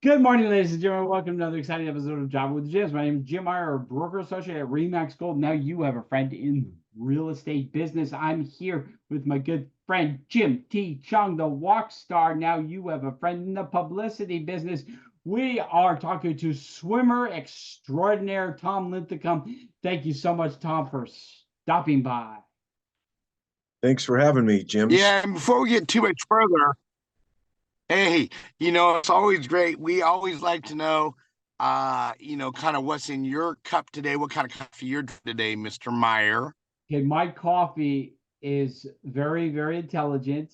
Good morning, ladies and gentlemen. Welcome to another exciting episode of Job with JIMS. My name is Jim Meyer, a broker associate at Remax Gold. Now you have a friend in real estate business. I'm here with my good friend Jim T. Chung, the walk star. Now you have a friend in the publicity business. We are talking to swimmer extraordinaire Tom Linthicum. Thank you so much, Tom, for stopping by. Thanks for having me, Jim. Yeah, and before we get too much further, hey, it's always great. We always like to know, kind of what's in your cup today. What kind of coffee you're drinking today, Mr. Meyer? Okay, my coffee is very, very intelligent.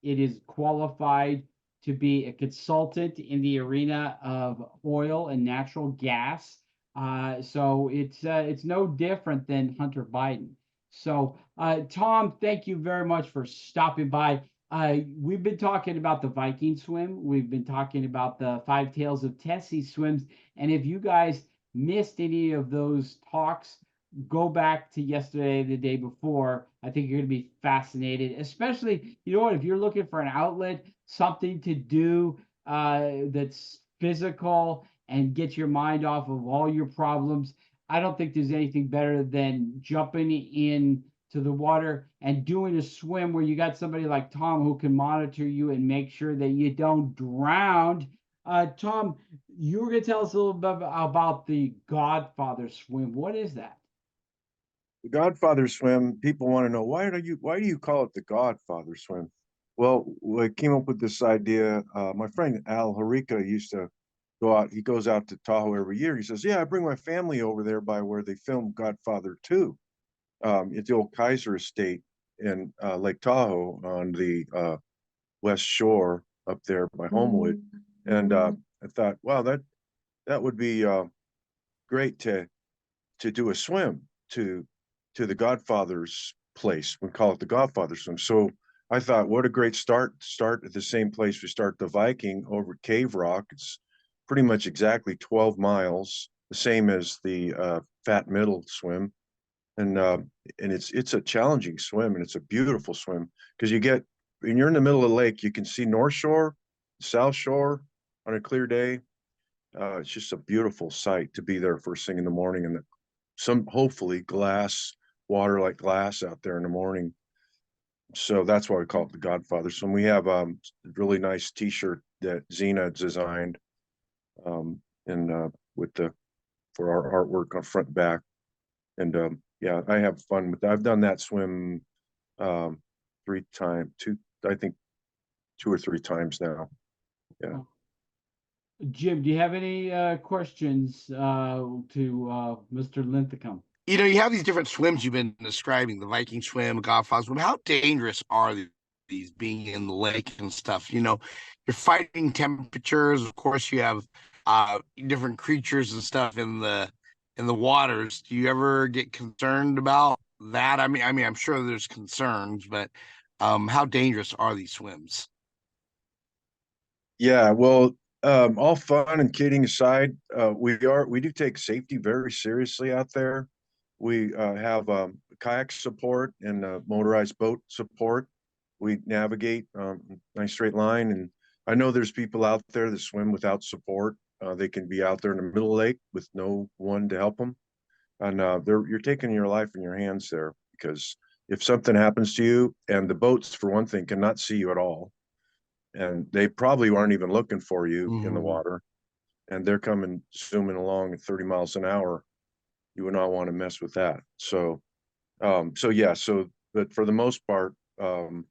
It is qualified to be a consultant in the arena of oil and natural gas. So it's no different than Hunter Biden. So Tom, thank you very much for stopping by. We've been talking about the Viking swim. We've been talking about the Five Tales of Tessie swims. And if you guys missed any of those talks, go back to yesterday, the day before. I think you're going to be fascinated, especially, you know what, if you're looking for an outlet, something to do that's physical and get your mind off of all your problems. I don't think there's anything better than jumping in to the water and doing a swim where you got somebody like Tom who can monitor you and make sure that you don't drown. Tom, you were going to tell us a little bit about the Godfather Swim. What is that? The Godfather Swim, people want to know why do you call it the Godfather Swim? Well, I came up with this idea. My friend Al Harika used to go out. He goes out to Tahoe every year. He says, "Yeah, I bring my family over there by where they filmed Godfather 2, at the old Kaiser Estate in Lake Tahoe on the west shore up there by Homewood." And I thought, wow, that would be great to do a swim to the Godfather's place. We call it the Godfather Swim. So I thought, what a great start at the same place we start the Viking over at Cave Rock. It's pretty much exactly 12 miles, the same as the Fat Middle Swim. And it's a challenging swim, and it's a beautiful swim because when you're in the middle of the lake, you can see North Shore, South Shore on a clear day. It's just a beautiful sight to be there first thing in the morning, and some hopefully water like glass out there in the morning. So that's why we call it the Godfather. So we have a really nice T-shirt that Zena designed, and for our artwork on front and back. And yeah, I have fun with that. I've done that swim I think 2 or 3 times now. Yeah. Jim, do you have any questions to Mr. Linthicum? You have these different swims you've been describing, the Viking swim, Godfather swim. How dangerous are these being in the lake and stuff? You're fighting temperatures. Of course, you have different creatures and stuff in the waters. Do you ever get concerned about that? I mean, I'm sure there's concerns, but how dangerous are these swims? Yeah, well, all fun and kidding aside, we do take safety very seriously out there. We have kayak support and motorized boat support. We navigate nice straight line, and I know there's people out there that swim without support. They can be out there in the middle of the lake with no one to help them, and you're taking your life in your hands there, because if something happens to you, and the boats, for one thing, cannot see you at all, and they probably aren't even looking for you in the water, and they're coming zooming along at 30 miles an hour, you would not want to mess with that. So but for the most part,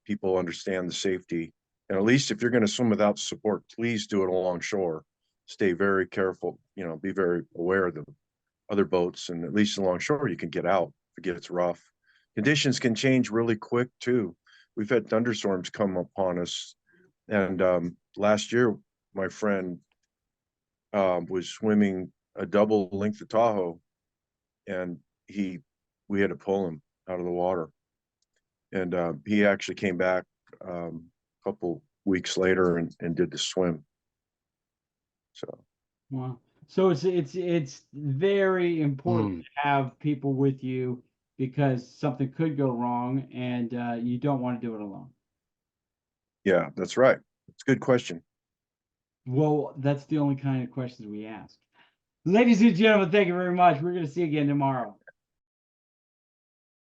people understand the safety, and at least if you're going to swim without support, please do it along shore. Stay very careful, be very aware of the other boats, and at least along shore you can get out if it gets rough. Conditions can change really quick too. We've had thunderstorms come upon us, and last year my friend was swimming a double length of Tahoe, and we had to pull him out of the water, and he actually came back a couple weeks later and did the swim. So Wow. So it's very important to have people with you because something could go wrong, and you don't want to do it alone. yeah, that's right. It's a good question. Well, that's the only kind of questions we ask. Ladies and gentlemen, thank you very much. We're going to see you again tomorrow.